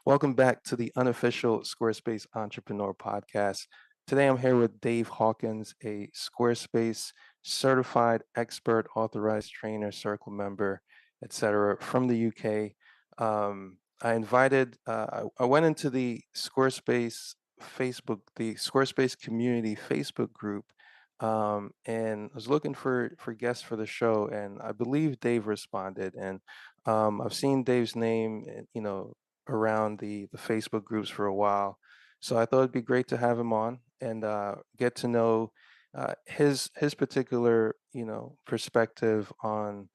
Welcome back to the Unofficial Squarespace Entrepreneur Podcast. Today I'm here with Dave Hawkins, a Squarespace certified expert, authorized trainer, circle member, etc., from the UK. I went into the Squarespace community Facebook group, and was looking for guests for the show, and I believe Dave responded, and I've seen Dave's name, around the Facebook groups for a while. So I thought it'd be great to have him on and get to know his particular perspective on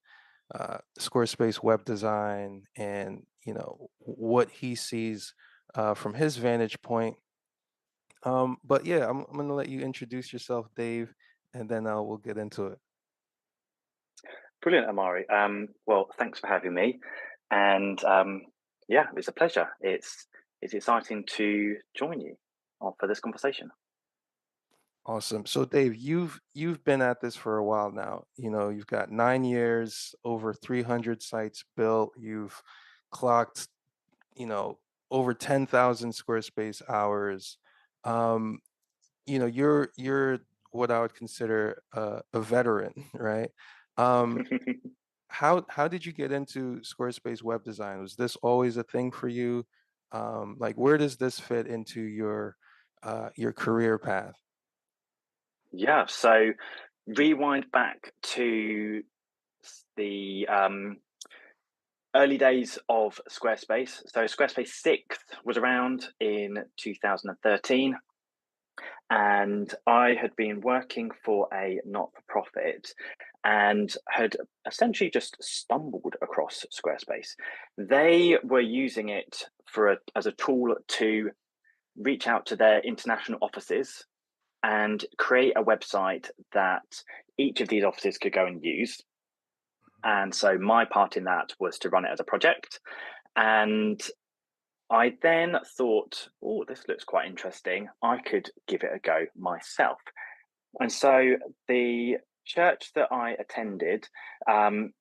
Squarespace web design and what he sees from his vantage point. But yeah, I'm going to let you introduce yourself, Dave, and then we'll get into it. Brilliant, Amari. Well, thanks for having me, and yeah, it's a pleasure. It's exciting to join you for this conversation. Awesome. So Dave, you've been at this for a while now. You've got 9 years, over 300 sites built. You've clocked, over 10,000 Squarespace hours. Um, you're what I would consider a veteran, right? Um, how did you get into Squarespace web design? Was this always a thing for you? Like, where does this fit into your career path? Yeah, so rewind back to the early days of Squarespace. So Squarespace 6 was around in 2013. And I had been working for a not for profit and had essentially just stumbled across Squarespace. They were using it as a tool to reach out to their international offices and create a website that each of these offices could go and use. And so my part in that was to run it as a project. And I then thought, oh, this looks quite interesting. I could give it a go myself. And so the church that I attended um,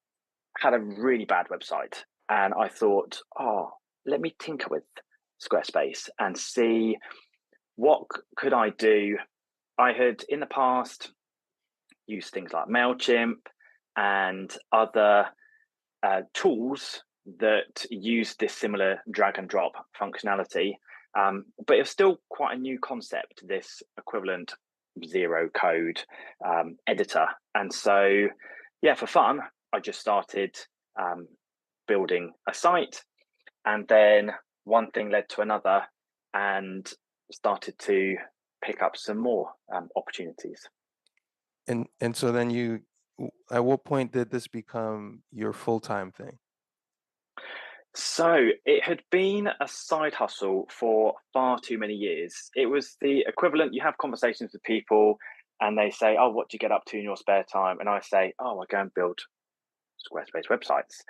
had a really bad website. And I thought, oh, let me tinker with Squarespace and see what could I do. I had in the past used things like MailChimp and other tools that use this similar drag and drop functionality. But it's still quite a new concept, this equivalent zero code editor. And so, yeah, for fun, I just started um, building a site. And then one thing led to another and started to pick up some more opportunities. And so then at what point did this become your full-time thing? So it had been a side hustle for far too many years. It was the equivalent. You have conversations with people and they say, oh, what do you get up to in your spare time? And I say, oh, I go and build Squarespace websites.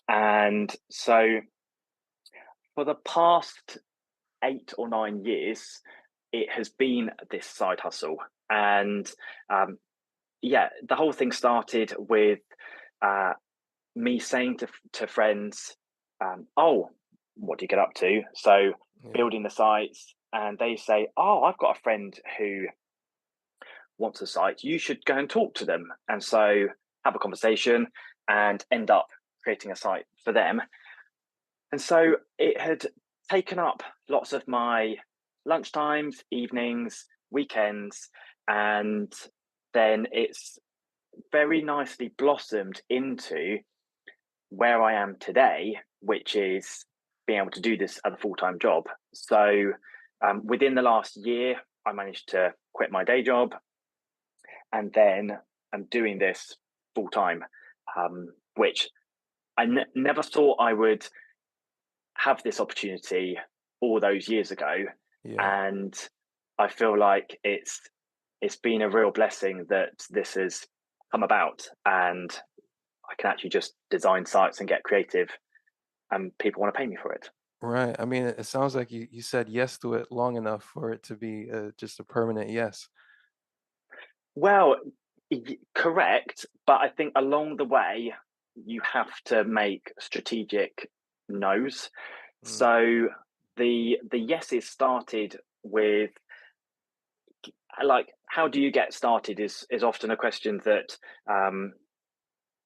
And so for the past 8 or 9 years, it has been this side hustle. And yeah, the whole thing started with uh, me saying to friends, "Oh, what do you get up to?" So Yeah. building the sites, and they say, "Oh, I've got a friend who wants a site. You should go and talk to them." And so have a conversation and end up creating a site for them. And so it had taken up lots of my lunchtimes, evenings, weekends, and then it's very nicely blossomed into where I am today, which is being able to do this as a full time job. So within the last year, I managed to quit my day job, and then I'm doing this full time, which I never thought I would have this opportunity all those years ago, Yeah. and I feel like it's been a real blessing that this has come about, and I can actually just design sites and get creative and people want to pay me for it. Right. I mean, it sounds like you said yes to it long enough for it to be just a permanent yes. Well, correct, but I think along the way you have to make strategic no's. Mm, So the yeses started with like, how do you get started is often a question that um,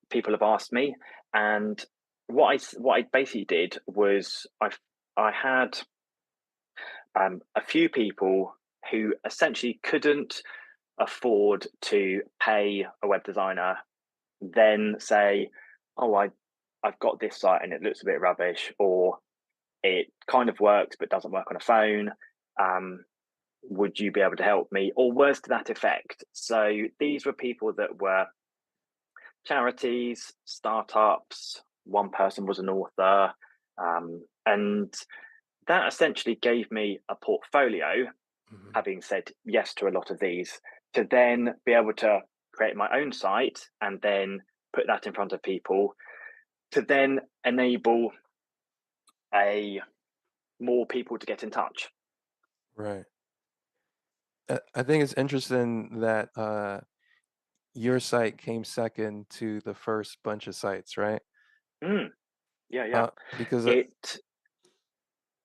people have asked me, and what I basically did was I had a few people who essentially couldn't afford to pay a web designer, then say, "Oh, I've got this site and it looks a bit rubbish," or "It kind of works but doesn't work on a phone. Um, would you be able to help me?" Or words to that effect. So these were people that were charities, startups. One person was an author, and that essentially gave me a portfolio, mhm. having said yes to a lot of these, to then be able to create my own site and then put that in front of people to then enable a more people to get in touch. Right. I think it's interesting that your site came second to the first bunch of sites, right? Mm, yeah, yeah. Because It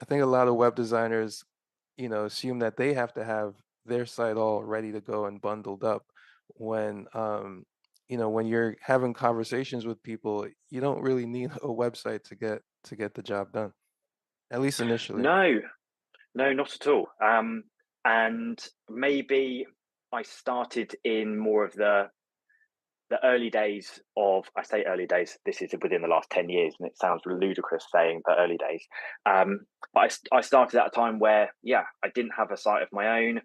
I think a lot of web designers, assume that they have to have their site all ready to go and bundled up when, when you're having conversations with people, you don't really need a website to get the job done, at least initially. no, no, not at all. And maybe I started in more of the early days of, I say early days, this is within the last 10 years, and it sounds ludicrous saying the early days. But I started at a time where, yeah, I didn't have a site of my own.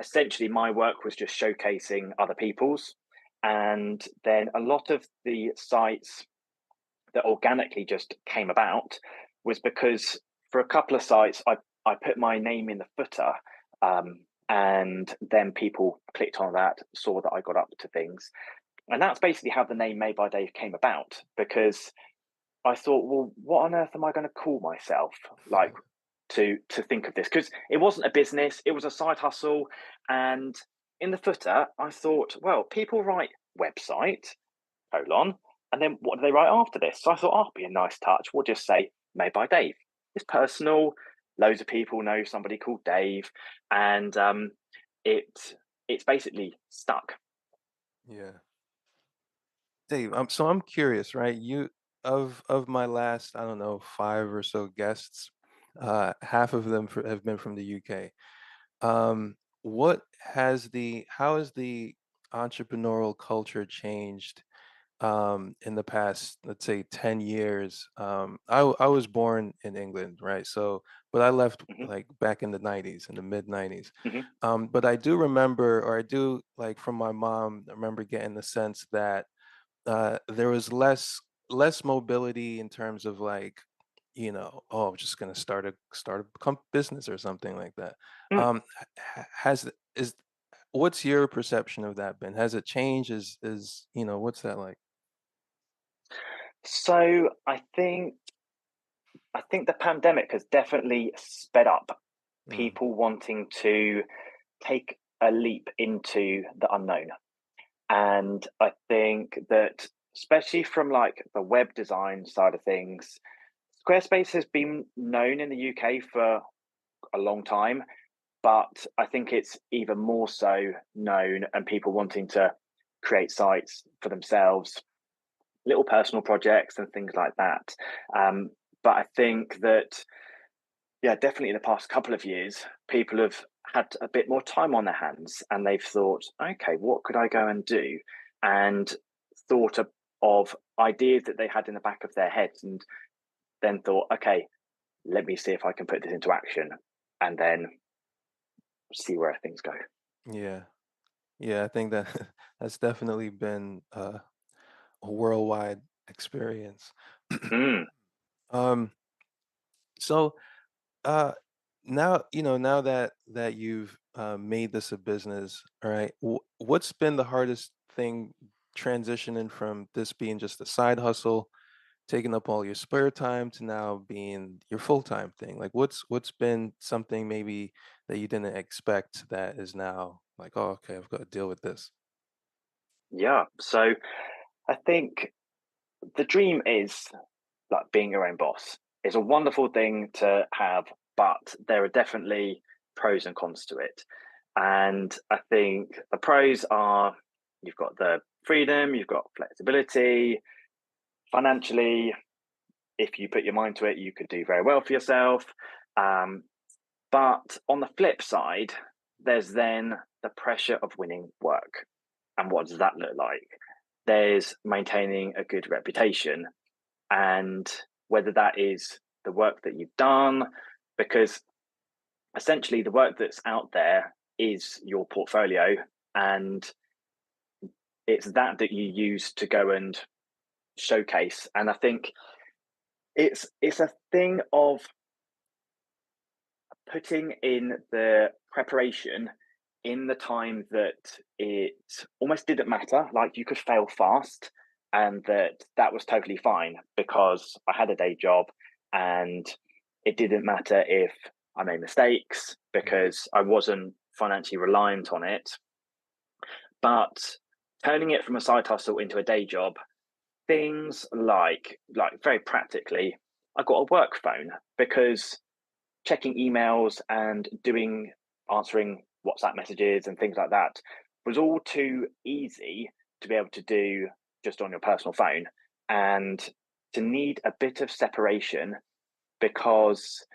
Essentially, my work was just showcasing other people's. And then a lot of the sites that organically just came about was because for a couple of sites, I put my name in the footer. And then people clicked on that, saw that I got up to things, and that's basically how the name Made by Dave came about, because I thought, well, what on earth am I going to call myself? Like, to think of this, because it wasn't a business, it was a side hustle. And in the footer, I thought, well, people write website, colon, and then what do they write after this? So I thought, oh, it'll be a nice touch. We'll just say Made by Dave. It's personal. Loads of people know somebody called Dave, and it it's basically stuck. Yeah. Dave, I'm curious, right? Of my last, I don't know, five or so guests, half of them have been from the UK. What has the how has the entrepreneurial culture changed in the past, let's say, 10 years? I was born in England, right? So, but I left Hmm. like back in the 90s, in the mid 90s. Hmm. But I do remember, or I do like from my mom, I remember getting the sense that there was less mobility in terms of like, oh, I'm just gonna start a business or something like that. Mm. Has is what's your perception of that been? Has it changed? What's that like? So I think the pandemic has definitely sped up Mm, people wanting to take a leap into the unknown. And I think that, especially from like the web design side of things, Squarespace has been known in the UK for a long time, but I think it's even more so known, and people wanting to create sites for themselves, little personal projects and things like that. Um, but I think that, yeah, definitely in the past couple of years, people have had a bit more time on their hands, and they've thought, okay, what could I go and do? And thought of ideas that they had in the back of their heads, and then thought, okay, let me see if I can put this into action, and then see where things go. yeah, yeah. I think that that's definitely been a worldwide experience. Mm, um, so Uh, now that you've made this a business, all right, what's been the hardest thing transitioning from this being just a side hustle, taking up all your spare time to now being your full-time thing? Like, what's been something maybe that you didn't expect that is now like, oh, okay, I've got to deal with this. yeah. So I think the dream is like being your own boss. It's a wonderful thing to have, but there are definitely pros and cons to it. And I think the pros are you've got the freedom, you've got flexibility, financially, if you put your mind to it, you could do very well for yourself. Um, but on the flip side, there's then the pressure of winning work. And what does that look like? There's maintaining a good reputation, and whether that is the work that you've done, because essentially the work that's out there is your portfolio, and it's that you use to go and showcase. And I think it's a thing of putting in the preparation in the time that it almost didn't matter, like you could fail fast, and that was totally fine because I had a day job, and it didn't matter if I made mistakes Mhm. because I wasn't financially reliant on it. But turning it from a side hustle into a day job, things like very practically, I got a work phone because checking emails and doing answering WhatsApp messages and things like that was all too easy to be able to do just on your personal phone, and to need a bit of separation, because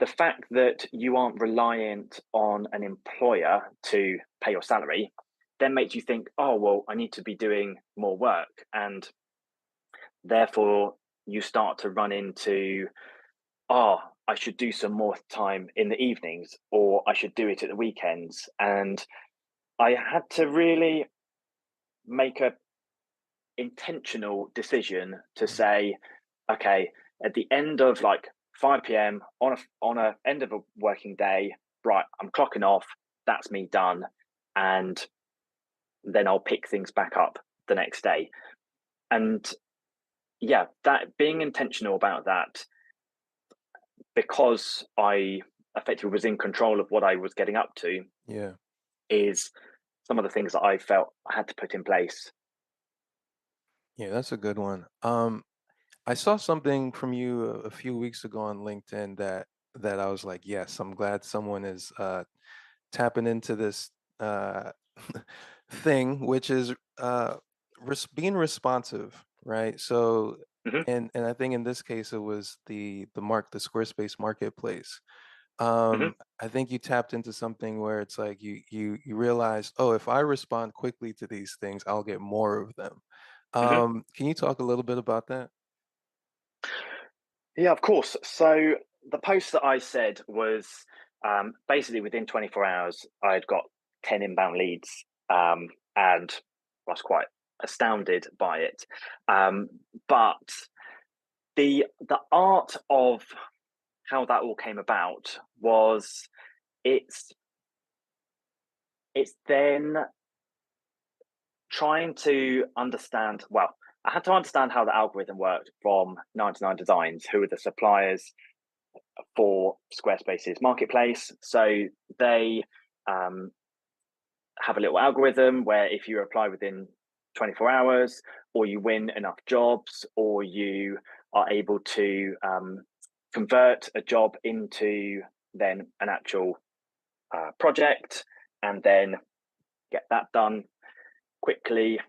the fact that you aren't reliant on an employer to pay your salary then makes you think, oh well, I need to be doing more work, and therefore you start to run into, oh, I should do some more time in the evenings, or I should do it at the weekends. And I had to really make a intentional decision to Mhm. say, okay, at the end of like 5 p.m. on a end of a working day, right, I'm clocking off. That's me done, and then I'll pick things back up the next day. And yeah, that being intentional about that, because I effectively was in control of what I was getting up to, Yeah. is some of the things that I felt I had to put in place. Yeah, that's a good one. I saw something from you a few weeks ago on LinkedIn that I was like, yes, I'm glad someone is tapping into this uh, thing, which is being responsive, right? So, Hmm. and I think in this case it was the Squarespace marketplace. Hmm. I think you tapped into something where it's like you realized, oh, if I respond quickly to these things, I'll get more of them. Hmm. Can you talk a little bit about that? Yeah, of course. So the post that I said was basically within 24 hours, I'd got 10 inbound leads, and I was quite astounded by it. Um, but the art of how that all came about was, it's it's then trying to understand, well, I had to understand how the algorithm worked from 99 Designs, who are the suppliers for Squarespace's marketplace. So they um, have a little algorithm where if you apply within 24 hours, or you win enough jobs, or you are able to convert a job into then an actual project, and then get that done quickly,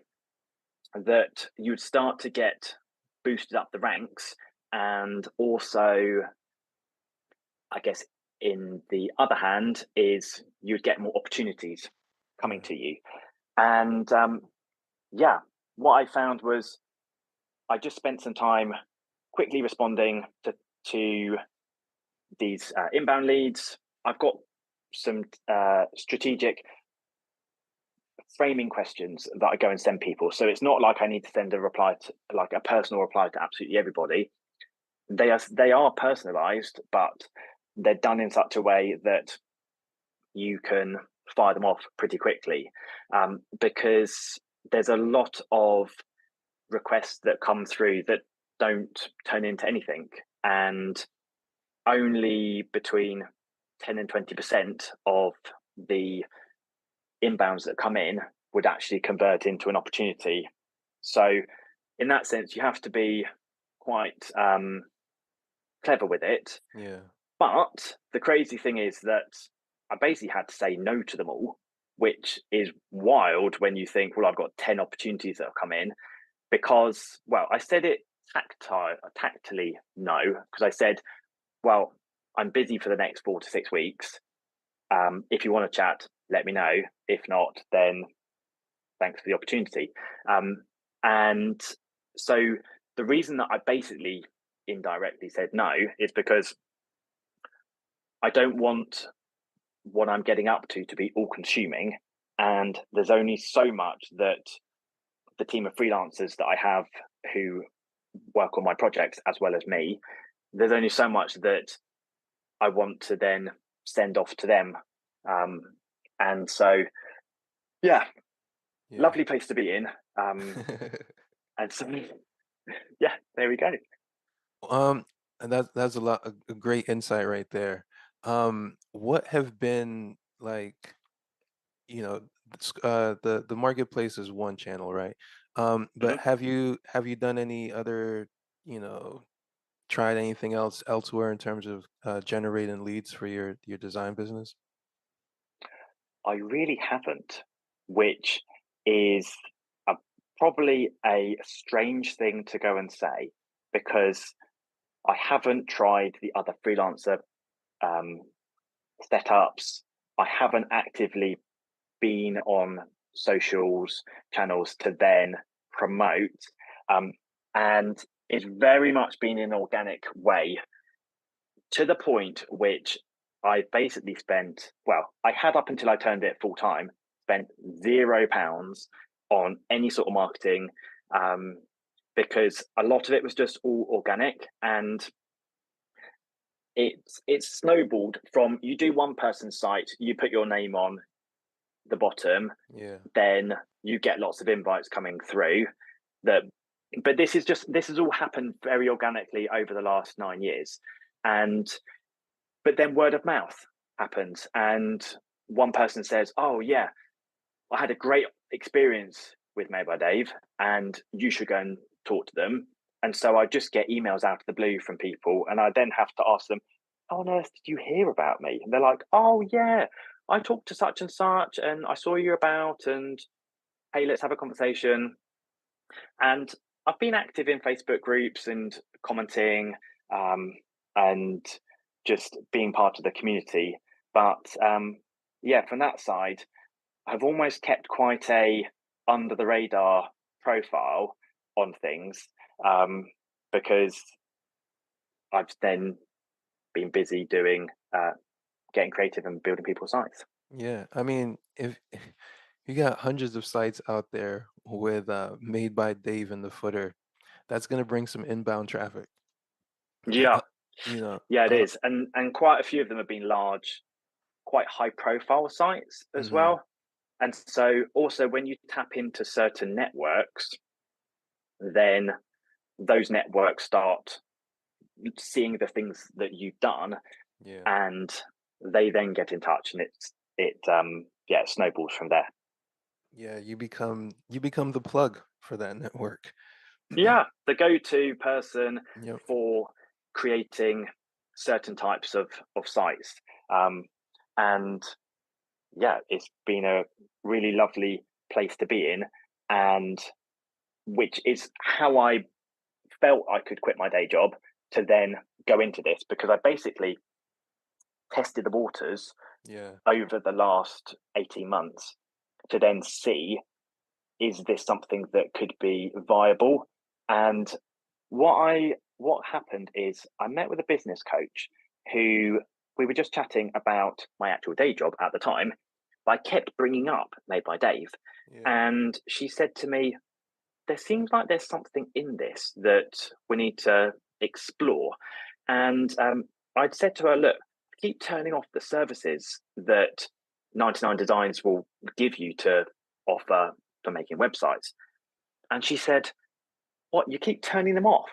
that you would start to get boosted up the ranks. And also, I guess, in the other hand, is you'd get more opportunities coming Mm, to you. And yeah, what I found was I just spent some time quickly responding to these inbound leads. I've got some strategic framing questions that I go and send people. So it's not like I need to send a reply to, like a personal reply to absolutely everybody. They are personalized, but they're done in such a way that you can fire them off pretty quickly, because there's a lot of requests that come through that don't turn into anything, and only between 10 and 20% of the inbounds that come in would actually convert into an opportunity. So in that sense, you have to be quite clever with it. Yeah. But the crazy thing is that I basically had to say no to them all, which is wild when you think, well, I've got 10 opportunities that have come in because, well, I said it tactily no, because I said, well, I'm busy for the next 4 to 6 weeks. If you want to chat, let me know. If not, then thanks for the opportunity. And so the reason that I basically indirectly said no is because I don't want what I'm getting up to be all consuming. And there's only so much that the team of freelancers that I have who work on my projects as well as me, there's only so much that I want to then send off to them. Um, and so, yeah, Yeah. lovely place to be in. And so, yeah, there we go. Um, and that's a great insight right there. What have been like, the marketplace is one channel, right? But Mhm. have you done any other, you know, tried anything else elsewhere in terms of generating leads for your design business? I really haven't, which is a, probably a strange thing to go and say because I haven't tried the other freelancer um, setups. I haven't actively been on socials channels to then promote. Um, and it's very much been in an organic way to the point which I basically spent, well, I had up until I turned it full time, spent £0 on any sort of marketing um, because a lot of it was just all organic and it's snowballed from you do one person's site, you put your name on the bottom, Yeah. then you get lots of invites coming through that but this has all happened very organically over the last 9 years. And but then word of mouth happens and one person says, oh yeah, I had a great experience with Made by Dave and you should go and talk to them. And so I just get emails out of the blue from people and I then have to ask them, how on earth did you hear about me? And they're like, oh yeah, I talked to such and I saw you about and hey, let's have a conversation. And I've been active in Facebook groups and commenting um, and just being part of the community. But yeah, from that side, I've almost kept quite a under the radar profile on things um, because I've then been busy doing getting creative and building people's sites. Yeah. I mean, if you got hundreds of sites out there with made by Dave in the footer, that's gonna bring some inbound traffic. Yeah, Uh, you know, yeah, it uh, is, and quite a few of them have been large, quite high profile sites as mhm, well. And so, also, when you tap into certain networks, then those networks start seeing the things that you've done, yeah. and they then get in touch, and yeah, it snowballs from there. Yeah, you become the plug for that network. Yeah, the go-to person Yep. for creating certain types of sites, um, and yeah, it's been a really lovely place to be in, and which is how I felt I could quit my day job to then go into this because I basically tested the waters Yeah. over the last 18 months to then see is this something that could be viable. And what happened is I met with a business coach who we were just chatting about my actual day job at the time, but I kept bringing up Made by Dave. Yeah. And she said to me, there seems like there's something in this that we need to explore. And I'd said to her, look, keep turning off the services that 99 Designs will give you to offer for making websites. And she said, what, you keep turning them off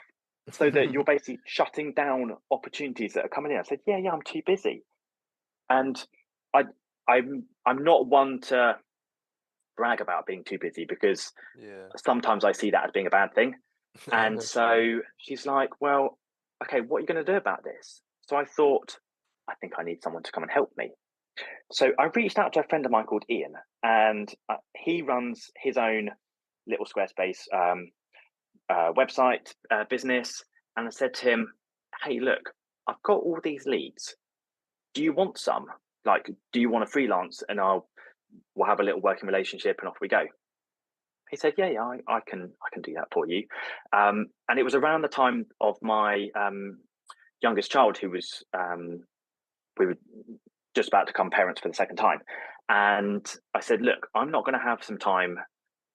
so that you're basically shutting down opportunities that are coming in? I said, yeah, I'm too busy. And I, I'm not one to brag about being too busy because Yeah. sometimes I see that as being a bad thing. I And know what you mean. so she's like, well, okay, what are you going to do about this? So I thought, I think I need someone to come and help me. So I reached out to a friend of mine called Ian, and he runs his own little Squarespace website business. And I said to him, hey, look, I've got all these leads. Do you want some? Like, do you want to freelance? And we'll have a little working relationship, and off we go. He said, yeah, I can do that for you. And it was around the time of my youngest child, who was we were just about to become parents for the second time. And I said, look, I'm not going to have some time.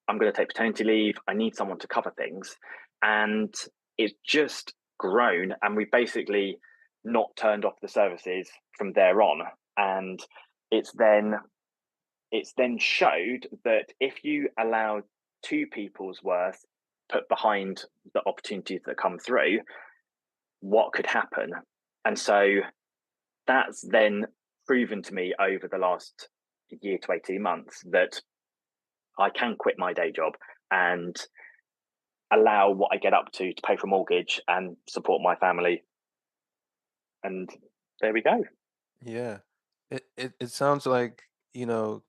I'm going to take paternity leave. I need someone to cover things. And it's just grown. And we basically not turned off the services from there on. And it's then showed that if you allow two people's worth put behind the opportunities that come through, what could happen. And so that's then proven to me over the last year to 18 months that I can quit my day job and allow what I get up to pay for a mortgage and support my family. And there we go. Yeah. It sounds like, you know,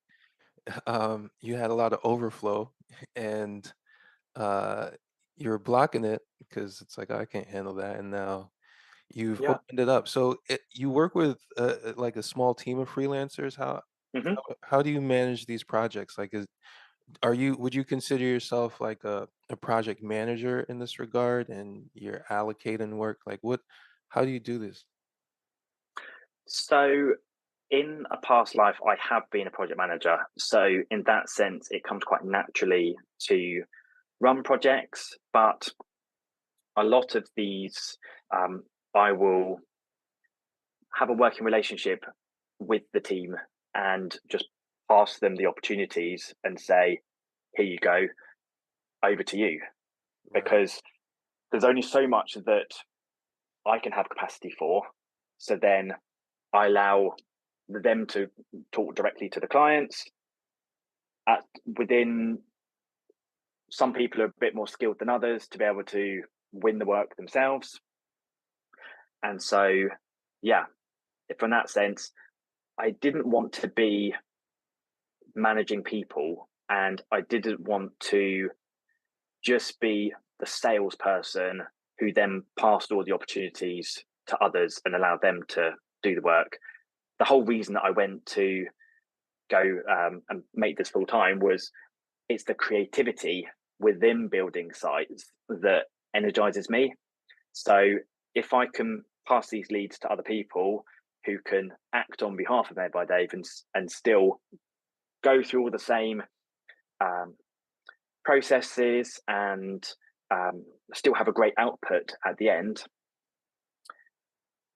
you had a lot of overflow and uh you're blocking it because it's like I can't handle that, and now you've Yeah. opened it up. So you work with like a small team of freelancers. Hmm. How do you manage these projects? Like, would you consider yourself like a project manager in this regard, and you're allocating work? Like, how do you do this? So, in a past life, I have been a project manager. So, in that sense, it comes quite naturally to run projects. But a lot of these, I will have a working relationship with the team and just pass them the opportunities and say, here you go, over to you. Right. Because there's only so much that I can have capacity for. So then I allow them to talk directly to the clients. Within, some people are a bit more skilled than others to be able to win the work themselves. And so, yeah, from that sense, I didn't want to be managing people, and I didn't want to just be the salesperson who then passed all the opportunities to others and allowed them to do the work. The whole reason that I went to go and make this full time was it's the creativity within building sites that energizes me. So if I can pass these leads to other people who can act on behalf of Made by Dave and still go through all the same um, processes and um, still have a great output at the end,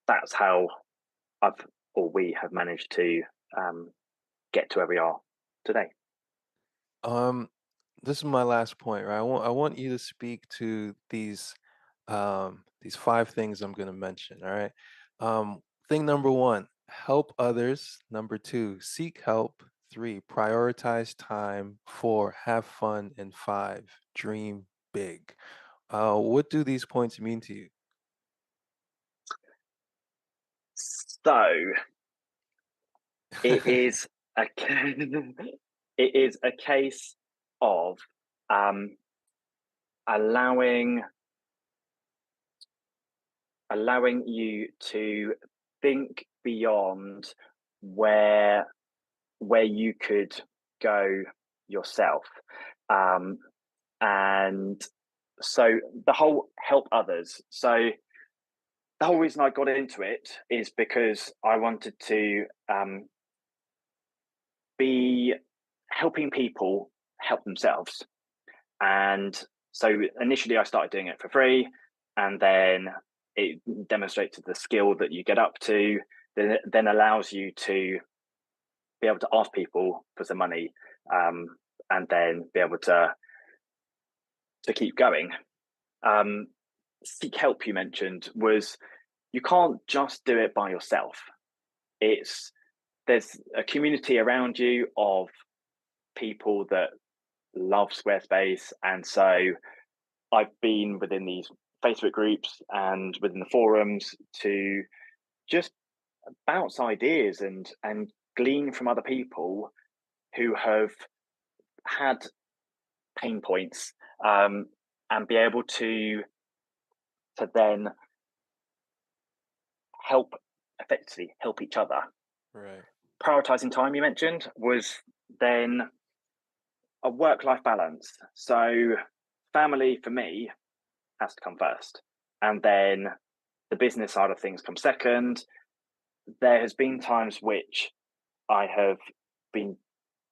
that's how I've or we have managed to um, get to where we are today. Um, this is my last point, right? I want you to speak to these five things I'm going to mention. All right. Thing number one: help others. Number two: seek help. Three: prioritize time. Four: have fun. And five: dream big. What do these points mean to you? So it is a it is a case of um, allowing you to think beyond where you could go yourself, um, and so the whole help others. So the whole reason I got into it is because I wanted to be helping people help themselves. And so initially I started doing it for free, and then it demonstrated the skill that you get up to, then allows you to be able to ask people for some money, um, and then be able to keep going. Um, Seek help, you mentioned, was you can't just do it by yourself. It's There's a community around you of people that love Squarespace, and so I've been within these Facebook groups and within the forums to just bounce ideas and glean from other people who have had pain points, um, and be able to then help effectively help each other. Right. Prioritizing time you mentioned was then a work life balance. So family for me has to come first, and then the business side of things comes second. There has been times which I have been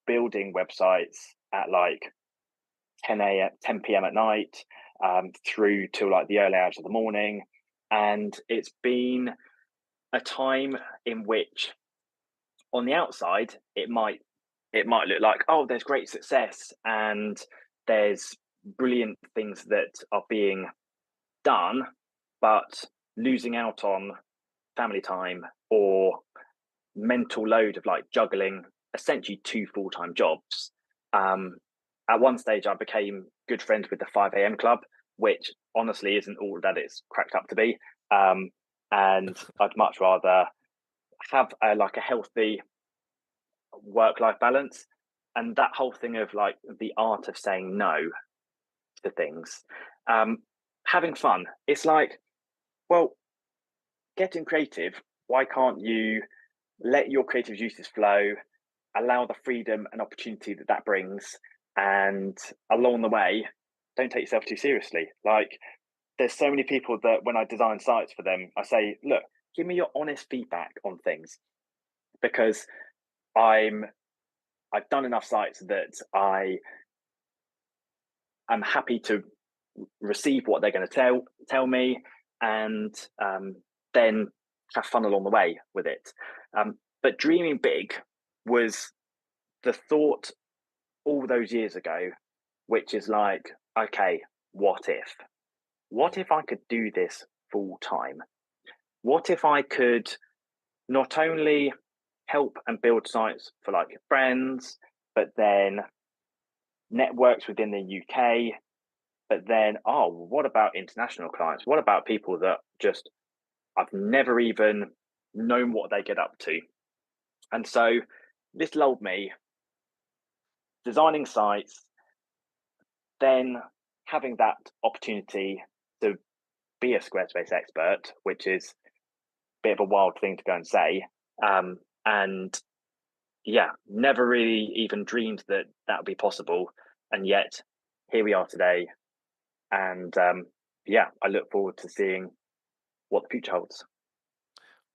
building websites at like 10 a.m., 10 p.m. at night, through till like the early hours of the morning. And it's been a time in which on the outside it might look like, oh, there's great success and there's brilliant things that are being done, but losing out on family time or mental load of like juggling essentially two full-time jobs. Um, at one stage, I became good friends with the 5 a.m. club, which honestly isn't all that it's cracked up to be. Um, and I'd much rather have like a healthy work-life balance. And that whole thing of like the art of saying no to things, um, having fun. It's like, well, getting creative. Why can't you let your creative juices flow, allow the freedom and opportunity that that brings, and along the way, don't take yourself too seriously. Like, there's so many people that when I design sites for them, I say, look, give me your honest feedback on things because I'm I've done enough sites that I am happy to receive what they're going to tell me, and then have fun along the way with it. But dreaming big was the thought all those years ago, which is like, okay, what if? What Yeah. if I could do this full time? What if I could not only help and build sites for like friends, but then networks within the UK, but then, oh, what about international clients? What about people that just I've never even known what they get up to? And so this lulled me designing sites, then having that opportunity to be a Squarespace expert, which is a bit of a wild thing to go and say. And yeah, never really even dreamed that that would be possible. And yet here we are today. And yeah, I look forward to seeing what the future holds.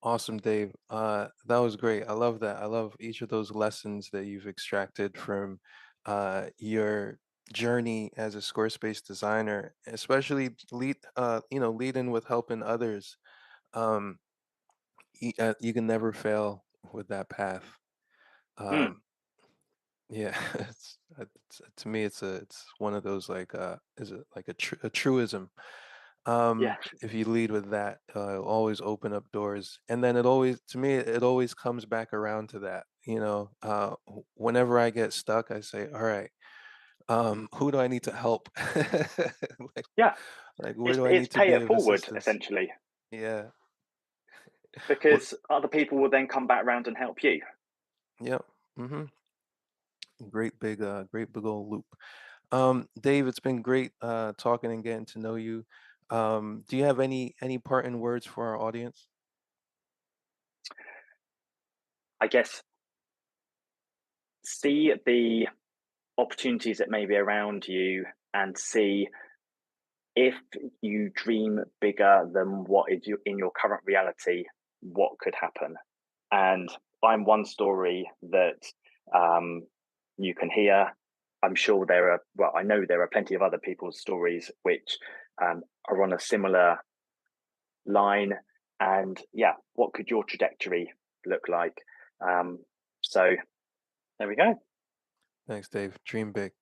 Awesome, Dave. That was great. I love that. I love each of those lessons that you've extracted from your journey as a Squarespace designer, especially leading with helping others. Um, you can never fail with that path. Mm, Um, yeah, to me, it's one of those like is it like a truism. yeah, If you lead with that, it'll always open up doors, and then it always, to me, it always comes back around to that. Whenever I get stuck, I say, "All right, who do I need to help? like, yeah. like where It's do I it's need to pay be it of forward assistance?" essentially, Yeah. What? because other people will then come back round and help you. Yep. Mm-hmm. Great big old loop. Dave, it's been great talking and getting to know you. Do you have any parting words for our audience? I guess see the opportunities that may be around you and see if you dream bigger than what is in your current reality, what could happen. And I'm one story that um, you can hear. I'm sure well, I know there are plenty of other people's stories which are on a similar line. And yeah, what could your trajectory look like? Um, so there we go. Thanks, Dave. Dream big.